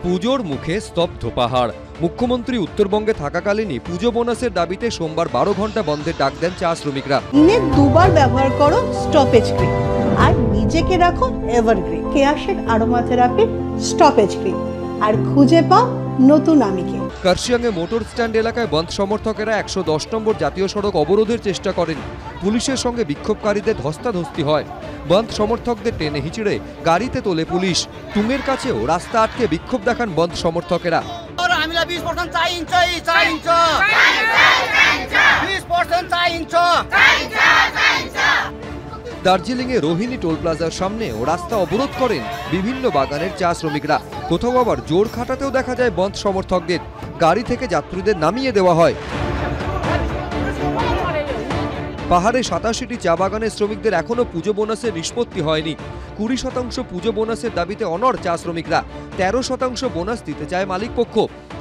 পুজোর মুখে স্তব্ধ পাহাড়। মুখ্যমন্ত্রী উত্তরবঙ্গে থাকাকালীনই পুজো বোনাসের দাবিতে সোমবার 12 ঘন্টা বন্ধের ডাক দেন চা শ্রমিকরা। দিনে দুবার ব্যবহার করো স্টপেজ ক্রিম আর নিজেকে রাখো evergreen Keya Seth aromatherapy stop age cream আর খুঁজে পাও নতুন আমিকে। কার্শিয়াংয়ে মোটর স্ট্যান্ড এলাকায় বন্ধ সমর্থকেরা 110 নম্বর জাতীয় সড়ক অবরোধের চেষ্টা করেন। পুলিশের সঙ্গে বিক্ষোভকারীদের ধস্তাধস্তি হয়। বন্ধ সমর্থকদের টেনে হিচড়ে গাড়িতে তোলে পুলিশ। টুঙের কাছেও রাস্তা আটকে বিক্ষোভ দেখান বন্ধ সমর্থকেরা। দার্জিলিংয়ে রোহিণী টোল প্লাজার সামনেও রাস্তা অবরোধ করেন বিভিন্ন বাগানের চা শ্রমিকরা। কোথাও আবার জোর খাটাতেও দেখা যায় বন্ধ সমর্থকদের। গাড়ি থেকে যাত্রীদের নামিয়ে দেওয়া হয়। পাহাড়ে 87টি চা বাগানের শ্রমিকদের এখনো পুজো বোনাসের নিষ্পত্তি হয়নি। 20% পুজো বোনাসের দাবিতে অনড় চা শ্রমিকরা। 13% বোনাস দিতে চায় মালিক পক্ষ।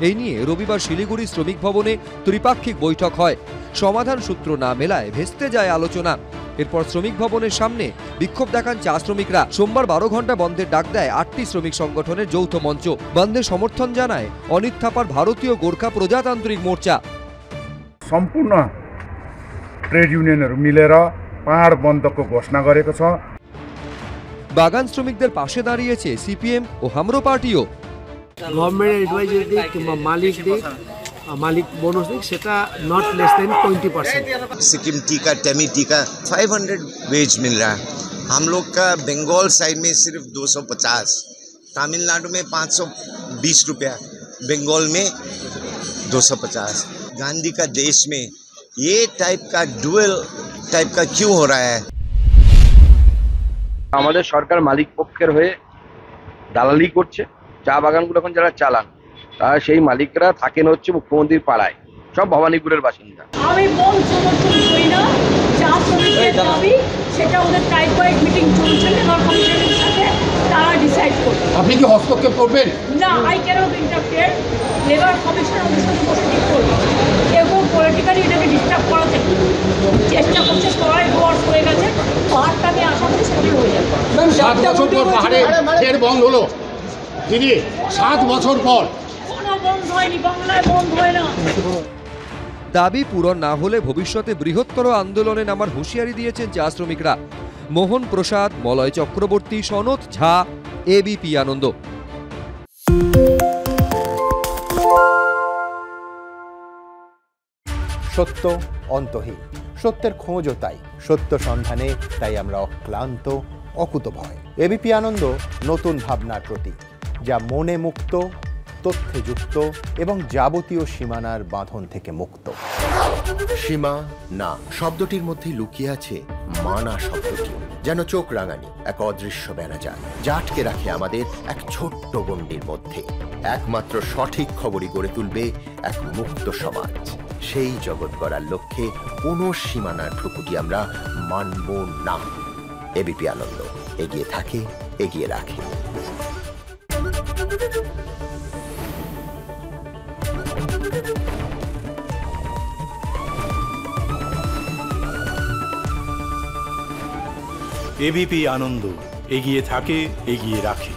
এই নিয়ে রবিবার শিলিগুড়ি শ্রমিক ভবনে ত্রিপাক্ষিক বৈঠক হয়। সমাধান সূত্র না মেলায় ভেস্তে যায় আলোচনা। এরপর শ্রমিক ভবনের সামনে বিক্ষোভ দেখান চা শ্রমিকরা। সোমবার 12 ঘন্টা বন্ধের ডাক দেয় 8টি শ্রমিক সংগঠনের যৌথ মঞ্চ। বন্ধে সমর্থন জানায় অনিত থাপার ভারতীয় গোর্খা প্রজাতান্ত্রিক মোর্চা। सम्पूर्ण ट्रेड युनियनहरु मिलेर पहाड बन्दको घोषणा गरेको छ। বাগান শ্রমিকদের পাশে দাঁড়িয়েছে সিপিএম ও হামরো পার্টিও। গভর্নমেন্ট অ্যাডভাইজার দিক কিংবা মালিক দিক मालिक बोनस दिख सेटा नॉट लेस देन 20%। सिक्किम टीका टेमी टीका 500 वेज मिल रहा है। हम लोग का बंगाल साइड में सिर्फ 250, तमिलनाडु में 520 रुपया, बंगाल में 250। गांधी का देश में ये टाइप का डुअल टाइप का क्यों हो रहा है? আমাদের সরকার মালিক পক্ষের হয়ে দালালি করছে। চা বাগানগুলো এখন যারা চালান তারা সেই মালিকরা থাকেন হচ্ছে মুখ্যমন্ত্রীর পাড়ায়, সব ভবানীপুরের বাসিন্দা। আমি বল সমর্থন করি না। চা শ্রমিকদের দাবি সেটা ওদের ট্রাইবাইড মিটিং চলছে লেবার কমিশনের সাথে, তারা ডিসাইড করবে। আপনি কি হস্তক্ষেপ করবেন? না, I cannot interfere. Labour commission ওদের সাথে বসে ঠিক করবে। এবং পলিটিক্যালি এটাকে ডিস্টার্ব করাতে চেষ্টা করছে। সবাই ওয়ার্স হয়ে গেছে, পাহাড়টা নিয়ে আশা করি সেটি হয়ে যাবে। 7 বছর পর পাহাড়ে ফের বন্ধ হলো দিদি, 7 বছর পর বন্ধ হয়নি, বাংলায় বন্ধ হয় না। দাবি পূরণ না হলে ভবিষ্যতে বৃহত্তর আন্দোলনে নামার হুঁশিয়ারি দিয়েছেন চা শ্রমিকরা। মোহন প্রসাদ, মলয় চক্রবর্তী, সনৎ ঝা, এবিপি আনন্দ। সত্য অন্তহীন, সত্যের খোঁজও তাই, সত্য সন্ধানে তাই আমরা অক্লান্ত, অকুতভয়। এবিপি আনন্দ নতুন ভাবনার প্রতীক, যা মনে মুক্ত, তথ্যে যুক্ত এবং যাবতীয় সীমানার বাঁধন থেকে মুক্ত। সীমা না শব্দটির মধ্যে লুকিয়ে আছে মানা শব্দটি, যেন চোখ রাঙানি এক অদৃশ্য বেড়াজাল, যা আটকে রাখে আমাদের এক ছোট্ট গণ্ডির মধ্যে। একমাত্র সঠিক খবরই গড়ে তুলবে এক মুক্ত সমাজ। সেই জগৎ গড়ার লক্ষ্যে কোনো সীমানার ঠুকুটি আমরা মানব না। এবিপি আনন্দ এগিয়ে থাকে, এগিয়ে রাখে। এবিপি আনন্দ এগিয়ে থাকে, এগিয়ে রাখে।